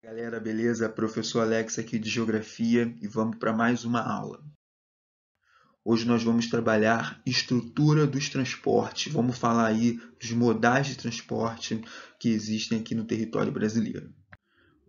Galera, beleza? Professor Alex aqui de Geografia e vamos para mais uma aula. Hoje nós vamos trabalhar estrutura dos transportes. Vamos falar aí dos modais de transporte que existem aqui no território brasileiro.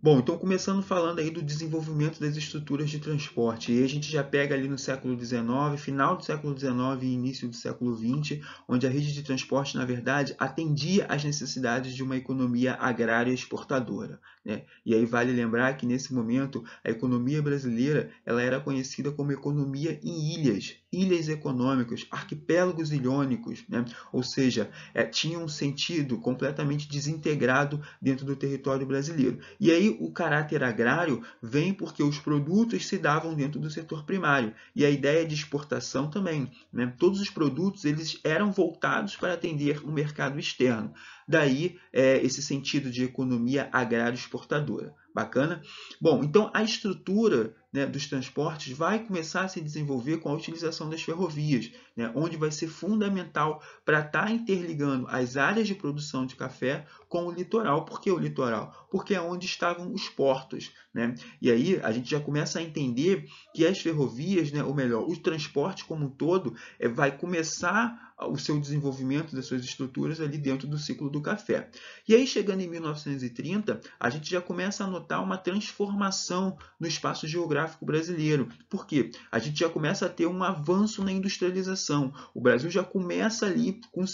Bom, então começando falando aí do desenvolvimento das estruturas de transporte. E aí a gente já pega ali no século XIX, final do século XIX e início do século XX, onde a rede de transporte, na verdade, atendia às necessidades de uma economia agrária exportadora, né? E aí vale lembrar que nesse momento a economia brasileira ela era conhecida como economia em ilhas, ilhas econômicas, arquipélagos ilhônicos, né? Ou seja, tinha um sentido completamente desintegrado dentro do território brasileiro. E aí o caráter agrário vem porque os produtos se davam dentro do setor primário e a ideia de exportação também, né? Todos os produtos eles eram voltados para atender o mercado externo. Daí esse sentido de economia agrária exportadora. Bacana? Bom, então a estrutura, né, dos transportes vai começar a se desenvolver com a utilização das ferrovias, né, onde vai ser fundamental para estar interligando as áreas de produção de café com o litoral. Por que o litoral? Porque é onde estavam os portos, né? E aí a gente já começa a entender que as ferrovias, né, ou melhor, o transporte como um todo, vai começar o seu desenvolvimento das suas estruturas ali dentro do ciclo do café. E aí, chegando em 1930, a gente já começa a notar uma transformação no espaço geográfico brasileiro. Por quê? A gente já começa a ter um avanço na industrialização. O Brasil já começa ali com as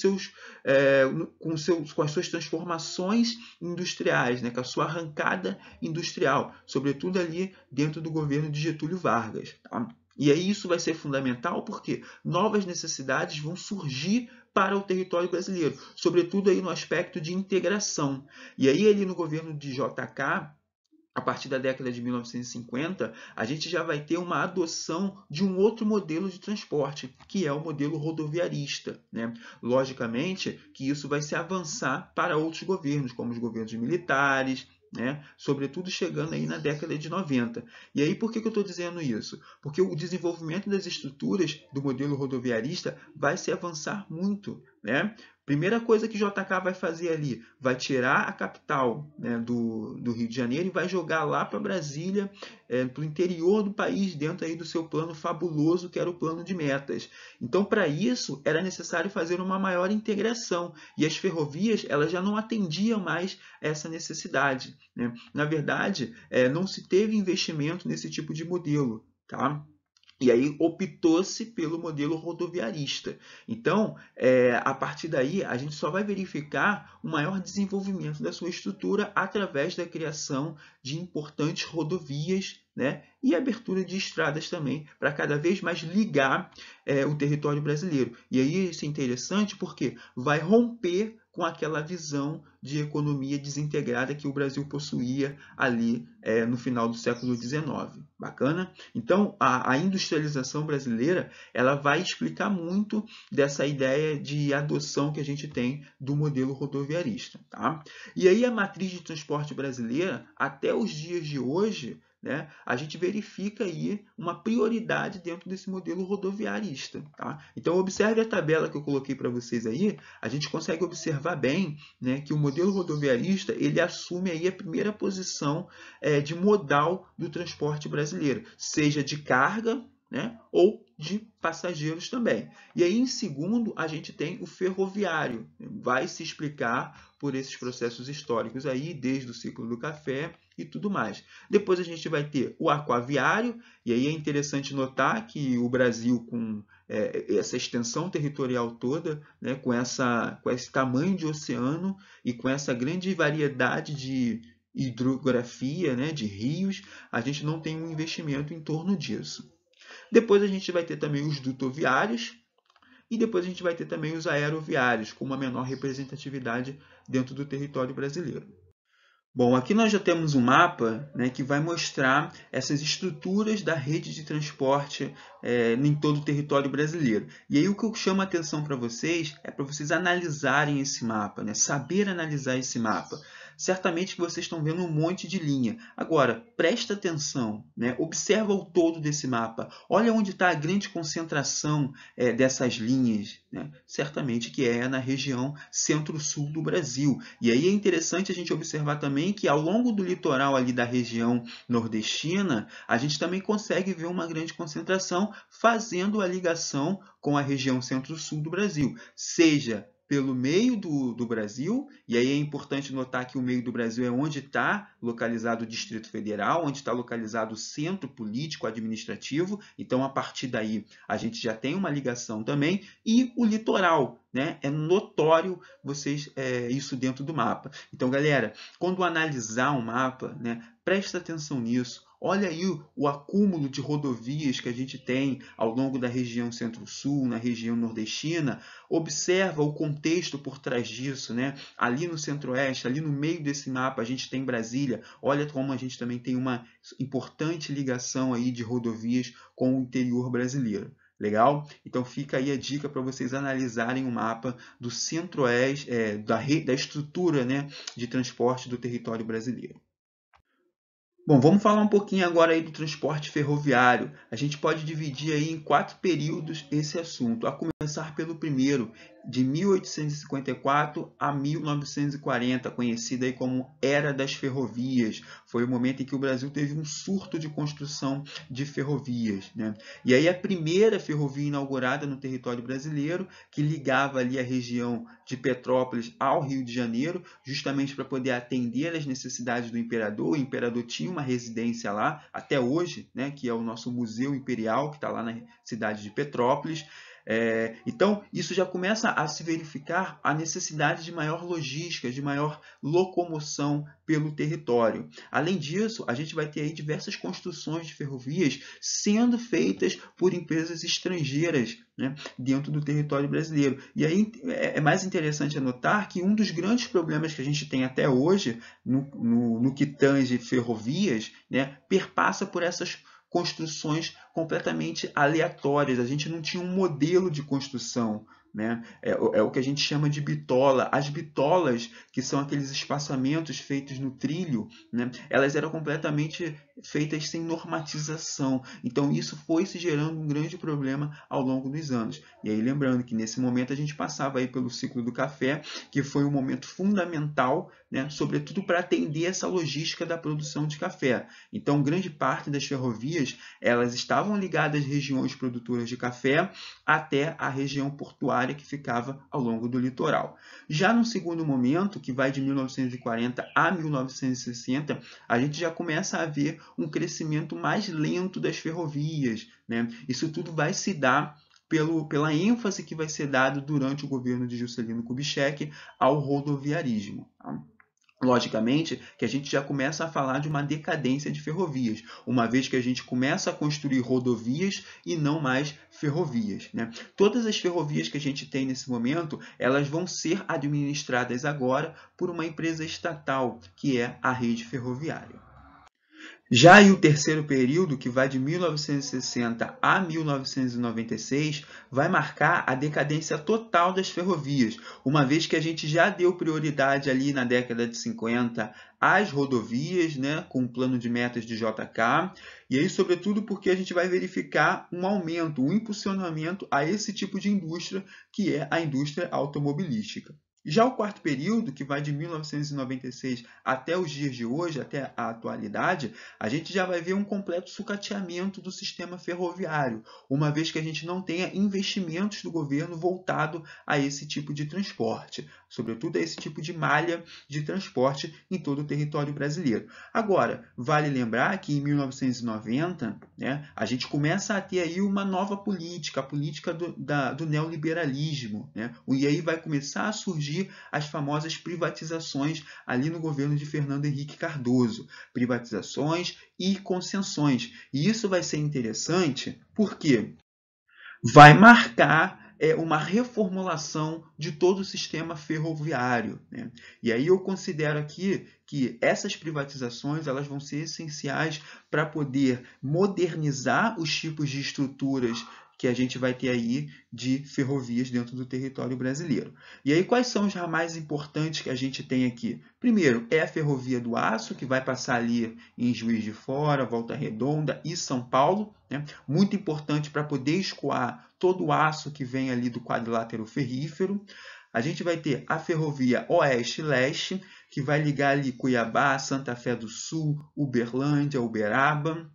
suas transformações industriais, né? Com a sua arrancada industrial, sobretudo ali dentro do governo de Getúlio Vargas. Tá? E aí isso vai ser fundamental porque novas necessidades vão surgir para o território brasileiro, sobretudo aí no aspecto de integração. E aí ali no governo de JK, a partir da década de 1950, a gente já vai ter uma adoção de um outro modelo de transporte, que é o modelo rodoviarista, né? Logicamente que isso vai se avançar para outros governos, como os governos militares, né? Sobretudo chegando aí na década de 90. E aí por que eu estou dizendo isso? Porque o desenvolvimento das estruturas do modelo rodoviarista vai se avançar muito, né? Primeira coisa que JK vai fazer ali, vai tirar a capital, né, do Rio de Janeiro e vai jogar lá para Brasília, para o interior do país, dentro aí do seu plano fabuloso, que era o plano de metas. Então, para isso, era necessário fazer uma maior integração. E as ferrovias elas já não atendiam mais essa necessidade, né? Na verdade, não se teve investimento nesse tipo de modelo. Tá? E aí optou-se pelo modelo rodoviarista. Então, a partir daí, a gente só vai verificar o maior desenvolvimento da sua estrutura através da criação de importantes rodovias, né? E abertura de estradas também, para cada vez mais ligar o território brasileiro. E aí isso é interessante porque vai romper com aquela visão de economia desintegrada que o Brasil possuía ali no final do século XIX. Bacana? Então, a industrialização brasileira ela vai explicar muito dessa ideia de adoção que a gente tem do modelo rodoviarista. Tá? E aí a matriz de transporte brasileira, até os dias de hoje, né, a gente verifica aí uma prioridade dentro desse modelo rodoviarista. Tá? Então, observe a tabela que eu coloquei para vocês aí, a gente consegue observar bem, né, que o modelo rodoviarista ele assume aí a primeira posição de modal do transporte brasileiro, seja de carga, né, ou de passageiros também. E aí, em segundo, a gente tem o ferroviário. Vai se explicar por esses processos históricos aí, desde o ciclo do café e tudo mais. Depois a gente vai ter o aquaviário, e aí é interessante notar que o Brasil, com essa extensão territorial toda, né, com esse tamanho de oceano e com essa grande variedade de hidrografia, né, de rios, a gente não tem um investimento em torno disso. Depois a gente vai ter também os dutoviários e depois a gente vai ter também os aeroviários, com uma menor representatividade dentro do território brasileiro. Bom, aqui nós já temos um mapa, né, que vai mostrar essas estruturas da rede de transporte em todo o território brasileiro. E aí o que eu chamo a atenção para vocês é para vocês analisarem esse mapa, né, saber analisar esse mapa. certamente que vocês estão vendo um monte de linha. Agora, presta atenção, né? Observa o todo desse mapa. Olha onde está a grande concentração dessas linhas, né? Certamente que é na região centro-sul do Brasil. E aí é interessante a gente observar também que ao longo do litoral ali da região nordestina, a gente também consegue ver uma grande concentração fazendo a ligação com a região centro-sul do Brasil, seja pelo meio do Brasil, e aí é importante notar que o meio do Brasil é onde está localizado o Distrito Federal, onde está localizado o centro político administrativo, então a partir daí a gente já tem uma ligação também, e o litoral, né? É notório isso dentro do mapa. Então, galera, quando analisar um mapa, né, presta atenção nisso. Olha aí o acúmulo de rodovias que a gente tem ao longo da região centro-sul, na região nordestina. Observa o contexto por trás disso, né? Ali no centro-oeste, ali no meio desse mapa, a gente tem Brasília. Olha como a gente também tem uma importante ligação aí de rodovias com o interior brasileiro. Legal? Então fica aí a dica para vocês analisarem o mapa do centro-oeste, da estrutura, né, de transporte do território brasileiro. Bom, vamos falar um pouquinho agora aí do transporte ferroviário. A gente pode dividir aí em 4 períodos esse assunto, a começar pelo primeiro, de 1854 a 1940, conhecida aí como Era das Ferrovias. Foi o momento em que o Brasil teve um surto de construção de ferrovias, né? E aí a primeira ferrovia inaugurada no território brasileiro, que ligava ali a região de Petrópolis ao Rio de Janeiro, justamente para poder atender às necessidades do imperador. O imperador tinha uma residência lá, até hoje, né, que é o nosso Museu Imperial, que está lá na cidade de Petrópolis. Então, isso já começa a se verificar a necessidade de maior logística, de maior locomoção pelo território. Além disso, a gente vai ter aí diversas construções de ferrovias sendo feitas por empresas estrangeiras, né, dentro do território brasileiro. E aí é mais interessante anotar que um dos grandes problemas que a gente tem até hoje no que tange ferrovias, né, perpassa por essas construções completamente aleatórias. A gente não tinha um modelo de construção, né? É o que a gente chama de bitola. As bitolas, que são aqueles espaçamentos feitos no trilho, né, elas eram completamente feitas sem normatização. Então isso foi se gerando um grande problema ao longo dos anos. E aí lembrando que nesse momento a gente passava aí pelo ciclo do café, que foi um momento fundamental, né, sobretudo para atender essa logística da produção de café. Então grande parte das ferrovias elas estavam ligadas às regiões produtoras de café até a região portuária que ficava ao longo do litoral. Já no segundo momento, que vai de 1940 a 1960, a gente já começa a ver um crescimento mais lento das ferrovias, né? Isso tudo vai se dar pela ênfase que vai ser dado durante o governo de Juscelino Kubitschek ao rodoviarismo. Logicamente que a gente já começa a falar de uma decadência de ferrovias, uma vez que a gente começa a construir rodovias e não mais ferrovias, né? Todas as ferrovias que a gente tem nesse momento, elas vão ser administradas agora por uma empresa estatal, que é a Rede Ferroviária. Já aí o terceiro período, que vai de 1960 a 1996, vai marcar a decadência total das ferrovias, uma vez que a gente já deu prioridade ali na década de 50 às rodovias, né, com o plano de metas de JK, e aí sobretudo porque a gente vai verificar um aumento, um impulsionamento a esse tipo de indústria, que é a indústria automobilística. Já o quarto período, que vai de 1996 até os dias de hoje, até a atualidade, a gente já vai ver um completo sucateamento do sistema ferroviário, uma vez que a gente não tenha investimentos do governo voltado a esse tipo de transporte, sobretudo a esse tipo de malha de transporte em todo o território brasileiro. Agora, vale lembrar que em 1990, né, a gente começa a ter aí uma nova política, a política do neoliberalismo, né? E aí vai começar a surgir as famosas privatizações ali no governo de Fernando Henrique Cardoso. Privatizações e concessões. E isso vai ser interessante porque vai marcar uma reformulação de todo o sistema ferroviário, né? E aí eu considero aqui que essas privatizações elas vão ser essenciais para poder modernizar os tipos de estruturas que a gente vai ter aí de ferrovias dentro do território brasileiro. E aí, quais são os ramais importantes que a gente tem aqui? Primeiro, é a Ferrovia do Aço, que vai passar ali em Juiz de Fora, Volta Redonda e São Paulo, né? Muito importante para poder escoar todo o aço que vem ali do quadrilátero ferrífero. A gente vai ter a Ferrovia Oeste-Leste, que vai ligar ali Cuiabá, Santa Fé do Sul, Uberlândia, Uberaba,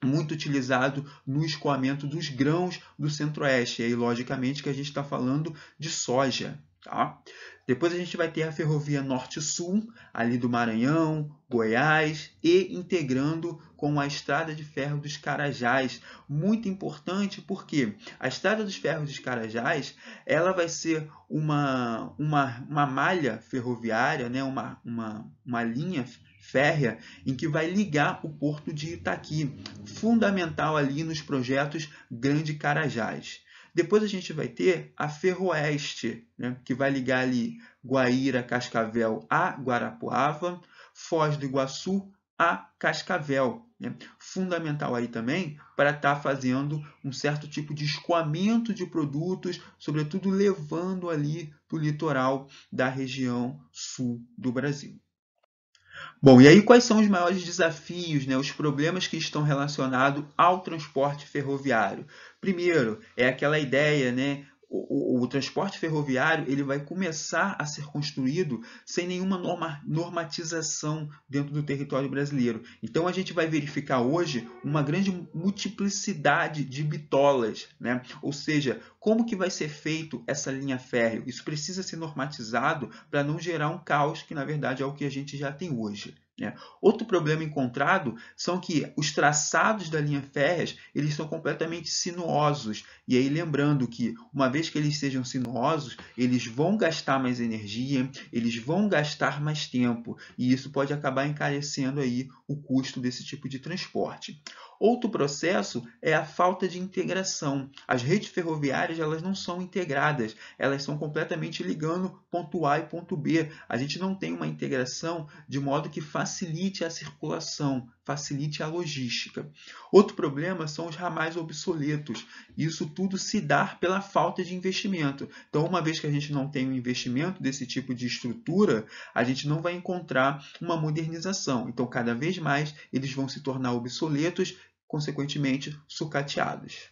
muito utilizado no escoamento dos grãos do Centro-Oeste. E aí, logicamente, que a gente está falando de soja. Tá? Depois a gente vai ter a Ferrovia Norte-Sul, ali do Maranhão, Goiás, e integrando com a Estrada de Ferro dos Carajás. Muito importante porque a Estrada dos Ferros dos Carajás ela vai ser uma malha ferroviária, né? uma linha férrea em que vai ligar o porto de Itaqui, fundamental ali nos projetos Grande Carajás. Depois a gente vai ter a Ferroeste, né, que vai ligar ali Guaíra, Cascavel a Guarapuava, Foz do Iguaçu a Cascavel. Né? Fundamental aí também para estar fazendo um certo tipo de escoamento de produtos, sobretudo levando ali para o litoral da região sul do Brasil. Bom, e aí quais são os maiores desafios, né, os problemas que estão relacionados ao transporte ferroviário? Primeiro, é aquela ideia, né, o transporte ferroviário ele vai começar a ser construído sem nenhuma normatização dentro do território brasileiro. Então a gente vai verificar hoje uma grande multiplicidade de bitolas, né? Ou seja, como que vai ser feito essa linha férrea? Isso precisa ser normatizado para não gerar um caos que na verdade é o que a gente já tem hoje. Outro problema encontrado são que os traçados da linha férrea eles são completamente sinuosos. E aí lembrando que uma vez que eles sejam sinuosos, eles vão gastar mais energia, eles vão gastar mais tempo. E isso pode acabar encarecendo aí o custo desse tipo de transporte. Outro processo é a falta de integração. As redes ferroviárias elas não são integradas, elas são completamente ligando ponto A e ponto B. A gente não tem uma integração de modo que facilite a circulação, facilite a logística. Outro problema são os ramais obsoletos. Isso tudo se dá pela falta de investimento. Então, uma vez que a gente não tem um investimento desse tipo de estrutura, a gente não vai encontrar uma modernização. Então, cada vez mais eles vão se tornar obsoletos, consequentemente sucateados.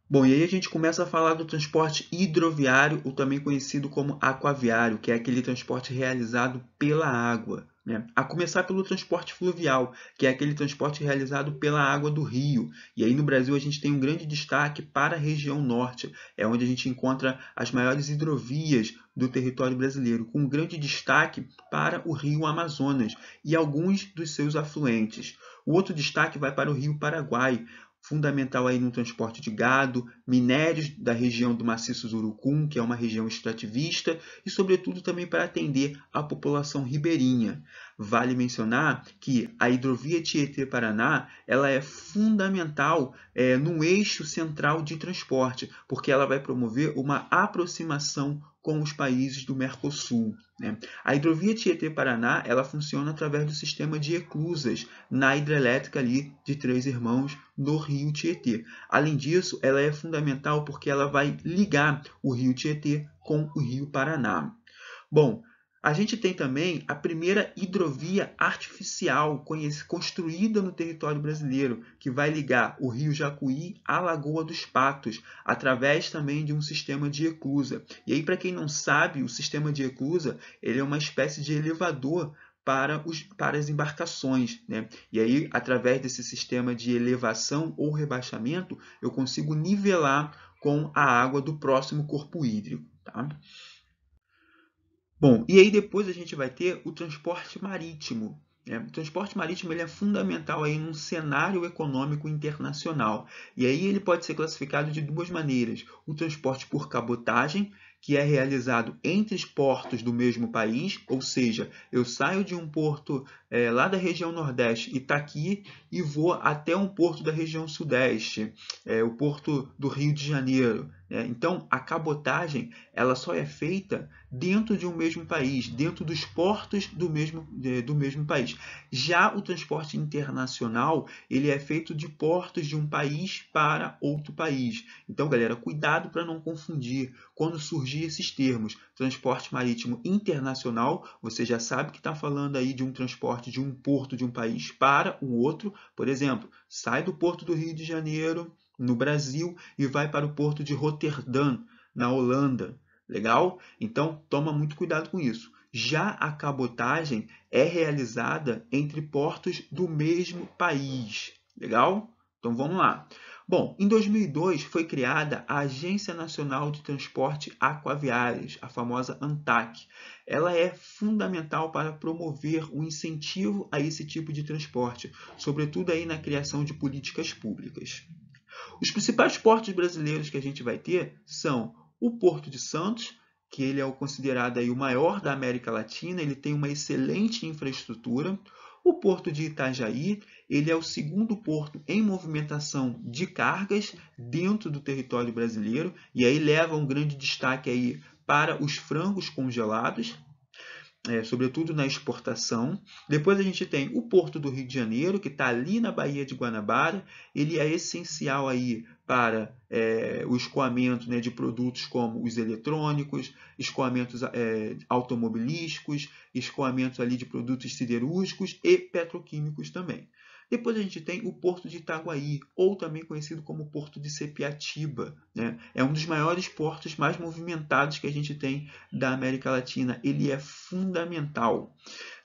Bom, e aí a gente começa a falar do transporte hidroviário, ou também conhecido como aquaviário, que é aquele transporte realizado pela água. Né? A começar pelo transporte fluvial, que é aquele transporte realizado pela água do rio. E aí no Brasil a gente tem um grande destaque para a região norte, é onde a gente encontra as maiores hidrovias do território brasileiro, com um grande destaque para o rio Amazonas e alguns dos seus afluentes. O outro destaque vai para o rio Paraguai, fundamental aí no transporte de gado, minérios da região do Maciço do Urucum, que é uma região extrativista, e sobretudo também para atender a população ribeirinha. Vale mencionar que a hidrovia Tietê-Paraná ela é fundamental no eixo central de transporte, porque ela vai promover uma aproximação com os países do Mercosul. Né? A hidrovia Tietê-Paraná ela funciona através do sistema de eclusas na hidrelétrica ali de Três Irmãos, no rio Tietê. Além disso, ela é fundamental porque ela vai ligar o rio Tietê com o rio Paraná. Bom, a gente tem também a primeira hidrovia artificial construída no território brasileiro, que vai ligar o rio Jacuí à Lagoa dos Patos, através também de um sistema de eclusa. E aí, para quem não sabe, o sistema de eclusa ele é uma espécie de elevador para as embarcações. Né? E aí, através desse sistema de elevação ou rebaixamento, eu consigo nivelar com a água do próximo corpo hídrico. Tá? Bom, e aí depois a gente vai ter o transporte marítimo. Né? O transporte marítimo ele é fundamental aí num cenário econômico internacional. E aí ele pode ser classificado de duas maneiras. O transporte por cabotagem, que é realizado entre os portos do mesmo país, ou seja, eu saio de um porto lá da região Nordeste, Itaqui, e vou até um porto da região Sudeste, o porto do Rio de Janeiro. né? Então, a cabotagem ela só é feita dentro de um mesmo país, dentro dos portos do mesmo país. Já o transporte internacional, ele é feito de portos de um país para outro país. Então, galera, cuidado para não confundir. Quando surgir esses termos, transporte marítimo internacional, você já sabe que está falando aí de um transporte de um porto de um país para o outro. Por exemplo, sai do porto do Rio de Janeiro, no Brasil, e vai para o porto de Roterdã, na Holanda. Legal? Então, toma muito cuidado com isso. Já a cabotagem é realizada entre portos do mesmo país. Legal? Então, vamos lá. Bom, em 2002 foi criada a Agência Nacional de Transporte Aquaviários, a famosa ANTAQ. Ela é fundamental para promover o incentivo a esse tipo de transporte, sobretudo aí na criação de políticas públicas. Os principais portos brasileiros que a gente vai ter são o Porto de Santos, que ele é considerado aí o maior da América Latina, ele tem uma excelente infraestrutura. O Porto de Itajaí, ele é o segundo porto em movimentação de cargas dentro do território brasileiro, e aí leva um grande destaque aí para os frangos congelados, sobretudo na exportação. Depois a gente tem o Porto do Rio de Janeiro, que está ali na Baía de Guanabara. Ele é essencial aí para o escoamento, né, de produtos como os eletrônicos, escoamentos automobilísticos, escoamentos ali de produtos siderúrgicos e petroquímicos também. Depois a gente tem o Porto de Itaguaí, ou também conhecido como Porto de Sepiatiba, né? É um dos maiores portos mais movimentados que a gente tem da América Latina. Ele é fundamental.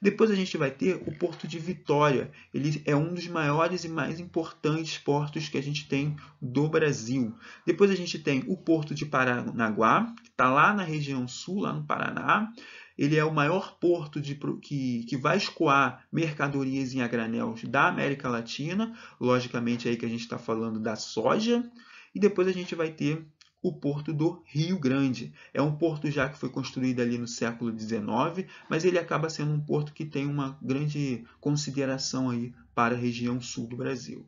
Depois a gente vai ter o Porto de Vitória. Ele é um dos maiores e mais importantes portos que a gente tem do Brasil. Depois a gente tem o Porto de Paranaguá, que está lá na região sul, lá no Paraná. Ele é o maior porto que vai escoar mercadorias em a granel da América Latina. Logicamente, aí que a gente está falando da soja. E depois a gente vai ter o Porto do Rio Grande. É um porto já que foi construído ali no século XIX, mas ele acaba sendo um porto que tem uma grande consideração aí para a região sul do Brasil.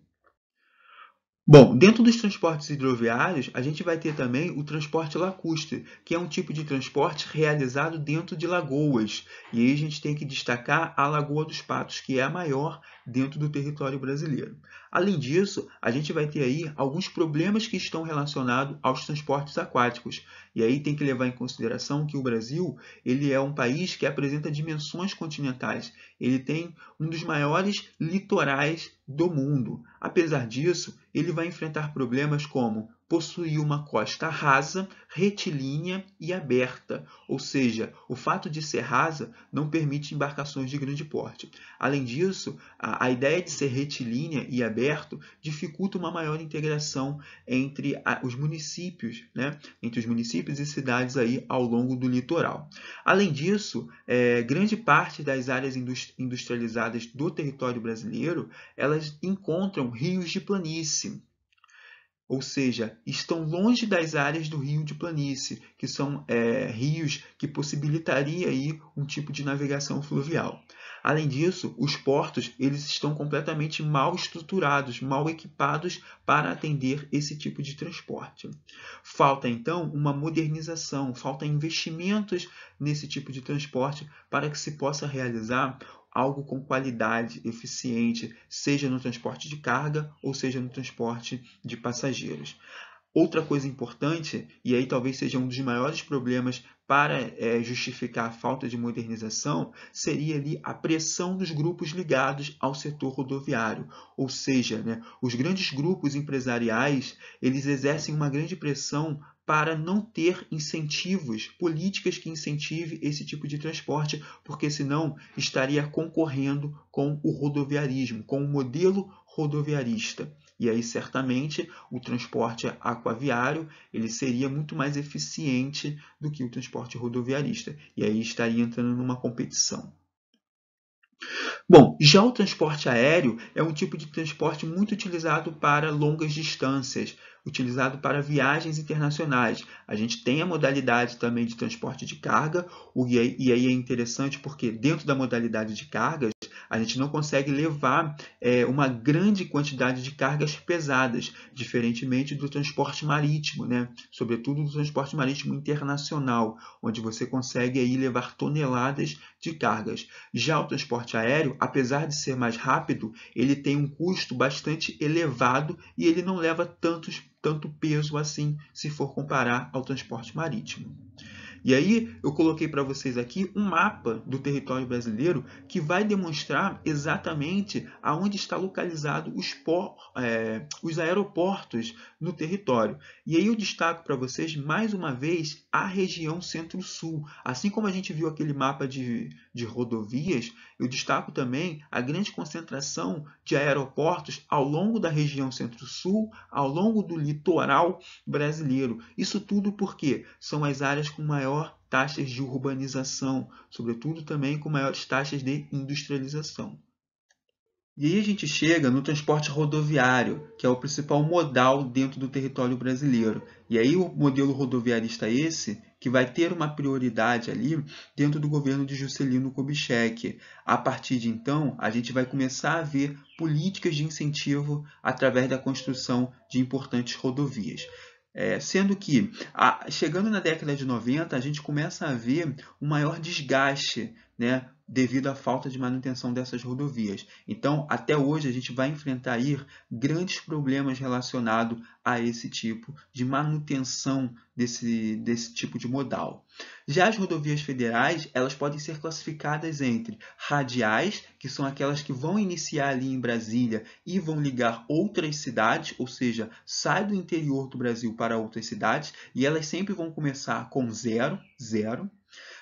Bom, dentro dos transportes hidroviários, a gente vai ter também o transporte lacustre, que é um tipo de transporte realizado dentro de lagoas. E aí a gente tem que destacar a Lagoa dos Patos, que é a maior dentro do território brasileiro. Além disso, a gente vai ter aí alguns problemas que estão relacionados aos transportes aquáticos. E aí tem que levar em consideração que o Brasil ele é um país que apresenta dimensões continentais. Ele tem um dos maiores litorais do mundo. Apesar disso, ele vai enfrentar problemas como possuir uma costa rasa, retilínea e aberta, ou seja, o fato de ser rasa não permite embarcações de grande porte. Além disso, a ideia de ser retilínea e aberto dificulta uma maior integração entre os municípios, né? Entre os municípios e cidades aí ao longo do litoral. Além disso, grande parte das áreas industrializadas do território brasileiro, elas encontram rios de planície. Ou seja, estão longe das áreas do rio de planície, que são rios que possibilitaria aí um tipo de navegação fluvial. Além disso, os portos eles estão completamente mal estruturados, mal equipados para atender esse tipo de transporte. Falta, então, uma modernização, falta investimentos nesse tipo de transporte para que se possa realizar algo com qualidade, eficiente, seja no transporte de carga ou seja no transporte de passageiros. Outra coisa importante, e aí talvez seja um dos maiores problemas para justificar a falta de modernização, seria ali a pressão dos grupos ligados ao setor rodoviário. Ou seja, né, os grandes grupos empresariais eles exercem uma grande pressão para não ter incentivos, políticas que incentivem esse tipo de transporte, porque senão estaria concorrendo com o rodoviarismo, com o modelo rodoviarista. E aí, certamente, o transporte aquaviário ele seria muito mais eficiente do que o transporte rodoviarista. E aí estaria entrando numa competição. Bom, já o transporte aéreo é um tipo de transporte muito utilizado para longas distâncias, utilizado para viagens internacionais. A gente tem a modalidade também de transporte de carga, e aí é interessante porque dentro da modalidade de cargas, A gente não consegue levar uma grande quantidade de cargas pesadas, diferentemente do transporte marítimo, né? Sobretudo do transporte marítimo internacional, onde você consegue aí levar toneladas de cargas. Já o transporte aéreo, apesar de ser mais rápido, ele tem um custo bastante elevado e ele não leva tanto peso assim, se for comparar ao transporte marítimo. E aí eu coloquei para vocês aqui um mapa do território brasileiro que vai demonstrar exatamente aonde está localizado os aeroportos no território. E aí eu destaco para vocês mais uma vez a região Centro-Sul. Assim como a gente viu aquele mapa de rodovias, eu destaco também a grande concentração de aeroportos ao longo da região Centro-Sul, ao longo do litoral brasileiro. Isso tudo porque são as áreas com maior taxas de urbanização, sobretudo também com maiores taxas de industrialização. E aí a gente chega no transporte rodoviário, que é o principal modal dentro do território brasileiro. E aí o modelo rodoviarista é esse que vai ter uma prioridade ali dentro do governo de Juscelino Kubitschek. A partir de então, a gente vai começar a ver políticas de incentivo através da construção de importantes rodovias. Sendo que, chegando na década de 90, a gente começa a ver um maior desgaste, né, devido à falta de manutenção dessas rodovias. Então, até hoje, a gente vai enfrentar aí grandes problemas relacionados a esse tipo de manutenção desse tipo de modal. Já as rodovias federais, elas podem ser classificadas entre radiais, que são aquelas que vão iniciar ali em Brasília e vão ligar outras cidades, ou seja, sai do interior do Brasil para outras cidades, e elas sempre vão começar com 0, 0.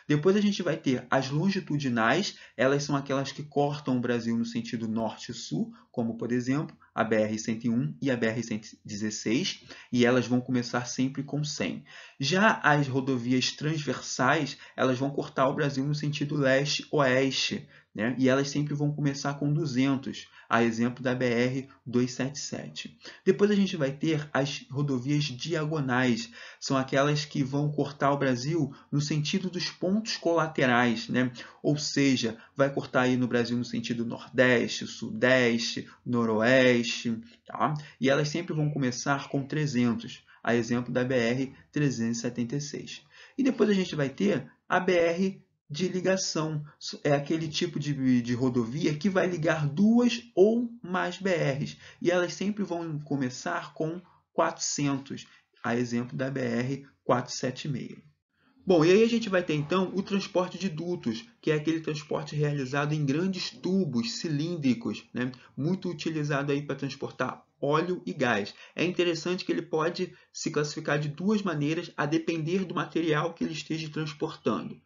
Depois a gente vai ter as longitudinais, elas são aquelas que cortam o Brasil no sentido norte-sul, como por exemplo a BR-101 e a BR-116, e elas vão começar sempre com 100. Já as rodovias transversais, elas vão cortar o Brasil no sentido leste-oeste, né? E elas sempre vão começar com 200, a exemplo da BR-277. Depois a gente vai ter as rodovias diagonais, são aquelas que vão cortar o Brasil no sentido dos pontos colaterais, né? Ou seja, vai cortar aí no Brasil no sentido nordeste, sudeste, noroeste, tá? E elas sempre vão começar com 300, a exemplo da BR-376. E depois a gente vai ter a BR de ligação, é aquele tipo de rodovia que vai ligar duas ou mais BRs, e elas sempre vão começar com 400, a exemplo da BR-476. Bom, e aí a gente vai ter então o transporte de dutos, que é aquele transporte realizado em grandes tubos cilíndricos, né? Muito utilizado aí para transportar óleo e gás. É interessante que ele pode se classificar de duas maneiras a depender do material que ele esteja transportando.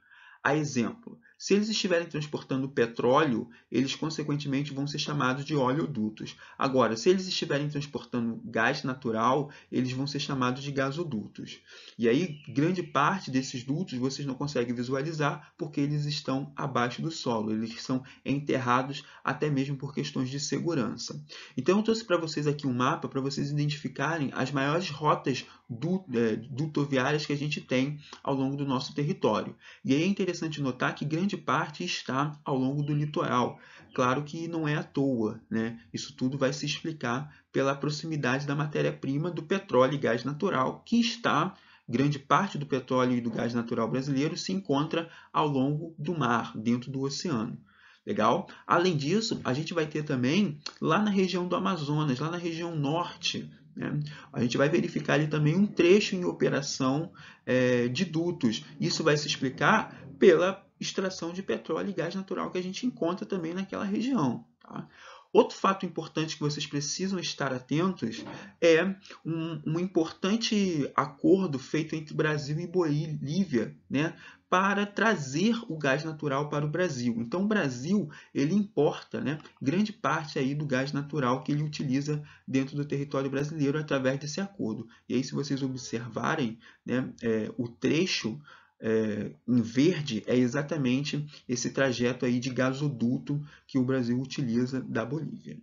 A exemplo, se eles estiverem transportando petróleo, eles consequentemente vão ser chamados de oleodutos. Agora, se eles estiverem transportando gás natural, eles vão ser chamados de gasodutos. E aí, grande parte desses dutos vocês não conseguem visualizar porque eles estão abaixo do solo, eles são enterrados até mesmo por questões de segurança. Então, eu trouxe para vocês aqui um mapa para vocês identificarem as maiores rotas dutoviárias que a gente tem ao longo do nosso território. E aí é interessante notar que grande parte está ao longo do litoral. Claro que não é à toa, né? Isso tudo vai se explicar pela proximidade da matéria-prima do petróleo e gás natural, que está, grande parte do petróleo e do gás natural brasileiro se encontra ao longo do mar, dentro do oceano. Legal? Além disso, a gente vai ter também lá na região do Amazonas, lá na região norte, né? A gente vai verificar ali também um trecho em operação de dutos. Isso vai se explicar pela extração de petróleo e gás natural que a gente encontra também naquela região. Tá? Outro fato importante que vocês precisam estar atentos é um importante acordo feito entre Brasil e Bolívia, né, para trazer o gás natural para o Brasil. Então, o Brasil ele importa, né, grande parte aí do gás natural que ele utiliza dentro do território brasileiro através desse acordo. E aí, se vocês observarem, né, o trecho em verde é exatamente esse trajeto aí de gasoduto que o Brasil utiliza da Bolívia.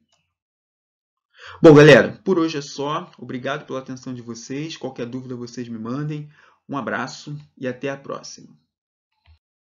Bom, galera, por hoje é só. Obrigado pela atenção de vocês. Qualquer dúvida vocês me mandem. Um abraço e até a próxima.